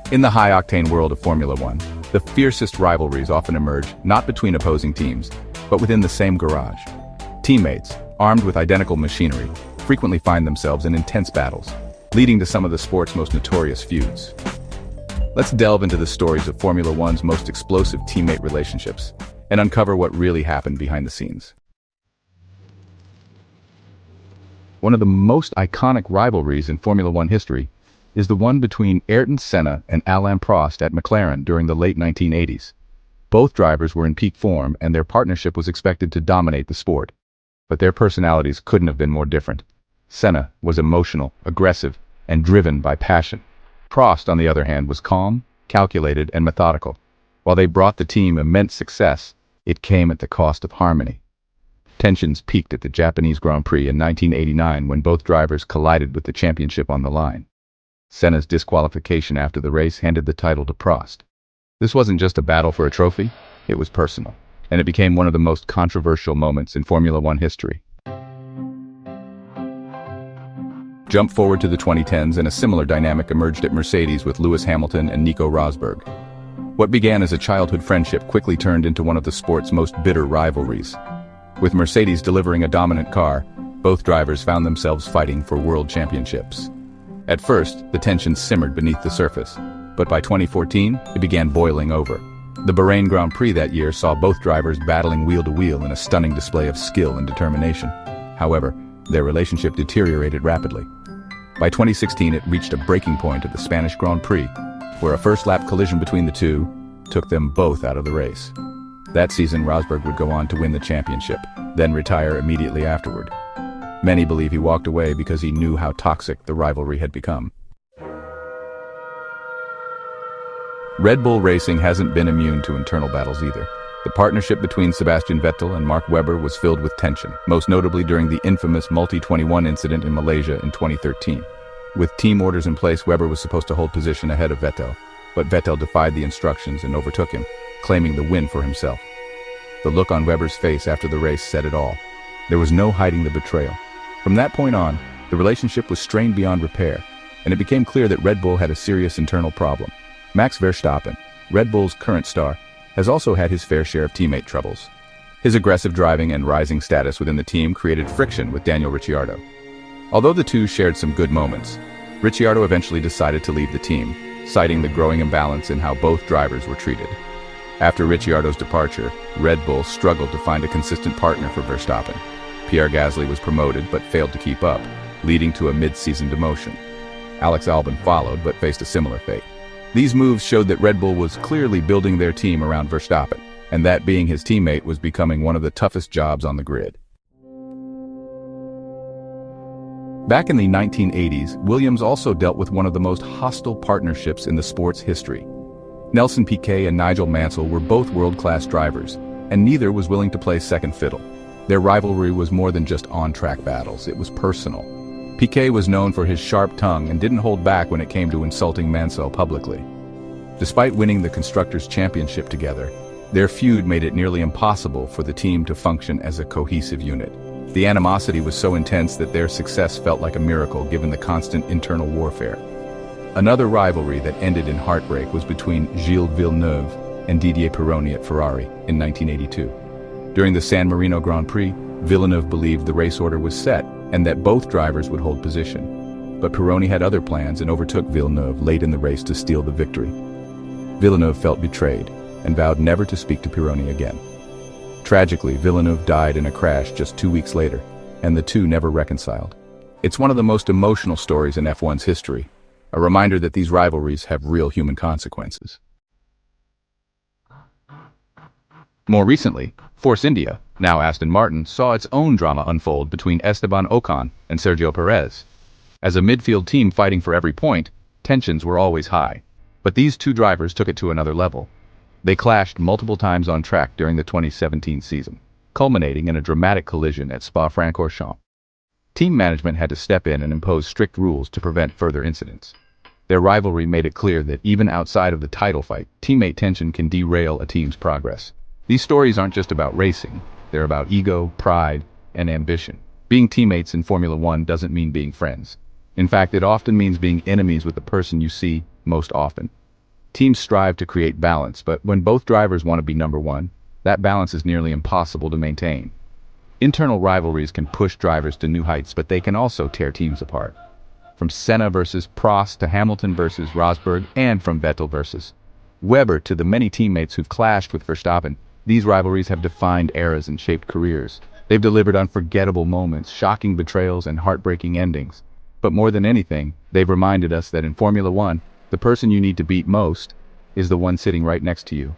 In the high-octane world of Formula One, the fiercest rivalries often emerge not between opposing teams, but within the same garage. Teammates, armed with identical machinery, frequently find themselves in intense battles, leading to some of the sport's most notorious feuds. Let's delve into the stories of Formula One's most explosive teammate relationships and uncover what really happened behind the scenes. One of the most iconic rivalries in Formula One history is the one between Ayrton Senna and Alain Prost at McLaren during the late 1980s. Both drivers were in peak form and their partnership was expected to dominate the sport. But their personalities couldn't have been more different. Senna was emotional, aggressive, and driven by passion. Prost, on the other hand, was calm, calculated, and methodical. While they brought the team immense success, it came at the cost of harmony. Tensions peaked at the Japanese Grand Prix in 1989 when both drivers collided with the championship on the line. Senna's disqualification after the race handed the title to Prost. This wasn't just a battle for a trophy, it was personal, and it became one of the most controversial moments in Formula One history. Jump forward to the 2010s and a similar dynamic emerged at Mercedes with Lewis Hamilton and Nico Rosberg. What began as a childhood friendship quickly turned into one of the sport's most bitter rivalries. With Mercedes delivering a dominant car, both drivers found themselves fighting for world championships. At first, the tension simmered beneath the surface, but by 2014, it began boiling over. The Bahrain Grand Prix that year saw both drivers battling wheel to wheel in a stunning display of skill and determination. However, their relationship deteriorated rapidly. By 2016, it reached a breaking point at the Spanish Grand Prix, where a first-lap collision between the two took them both out of the race. That season, Rosberg would go on to win the championship, then retire immediately afterward. Many believe he walked away because he knew how toxic the rivalry had become. Red Bull Racing hasn't been immune to internal battles either. The partnership between Sebastian Vettel and Mark Webber was filled with tension, most notably during the infamous Multi-21 incident in Malaysia in 2013. With team orders in place, Webber was supposed to hold position ahead of Vettel, but Vettel defied the instructions and overtook him, claiming the win for himself. The look on Webber's face after the race said it all. There was no hiding the betrayal. From that point on, the relationship was strained beyond repair, and it became clear that Red Bull had a serious internal problem. Max Verstappen, Red Bull's current star, has also had his fair share of teammate troubles. His aggressive driving and rising status within the team created friction with Daniel Ricciardo. Although the two shared some good moments, Ricciardo eventually decided to leave the team, citing the growing imbalance in how both drivers were treated. After Ricciardo's departure, Red Bull struggled to find a consistent partner for Verstappen. Pierre Gasly was promoted but failed to keep up, leading to a mid-season demotion. Alex Albon followed but faced a similar fate. These moves showed that Red Bull was clearly building their team around Verstappen, and that being his teammate was becoming one of the toughest jobs on the grid. Back in the 1980s, Williams also dealt with one of the most hostile partnerships in the sport's history. Nelson Piquet and Nigel Mansell were both world-class drivers, and neither was willing to play second fiddle. Their rivalry was more than just on-track battles, it was personal. Piquet was known for his sharp tongue and didn't hold back when it came to insulting Mansell publicly. Despite winning the Constructors' Championship together, their feud made it nearly impossible for the team to function as a cohesive unit. The animosity was so intense that their success felt like a miracle given the constant internal warfare. Another rivalry that ended in heartbreak was between Gilles Villeneuve and Didier Pironi at Ferrari in 1982. During the San Marino Grand Prix, Villeneuve believed the race order was set and that both drivers would hold position. But Pironi had other plans and overtook Villeneuve late in the race to steal the victory. Villeneuve felt betrayed and vowed never to speak to Pironi again. Tragically, Villeneuve died in a crash just 2 weeks later, and the two never reconciled. It's one of the most emotional stories in F1's history, a reminder that these rivalries have real human consequences. More recently, Force India, now Aston Martin, saw its own drama unfold between Esteban Ocon and Sergio Perez. As a midfield team fighting for every point, tensions were always high. But these two drivers took it to another level. They clashed multiple times on track during the 2017 season, culminating in a dramatic collision at Spa-Francorchamps. Team management had to step in and impose strict rules to prevent further incidents. Their rivalry made it clear that even outside of the title fight, teammate tension can derail a team's progress. These stories aren't just about racing, they're about ego, pride, and ambition. Being teammates in Formula One doesn't mean being friends. In fact, it often means being enemies with the person you see most often. Teams strive to create balance, but when both drivers want to be number one, that balance is nearly impossible to maintain. Internal rivalries can push drivers to new heights, but they can also tear teams apart. From Senna versus Prost to Hamilton versus Rosberg, and from Vettel versus Webber to the many teammates who've clashed with Verstappen, these rivalries have defined eras and shaped careers. They've delivered unforgettable moments, shocking betrayals, and heartbreaking endings. But more than anything, they've reminded us that in Formula One, the person you need to beat most is the one sitting right next to you.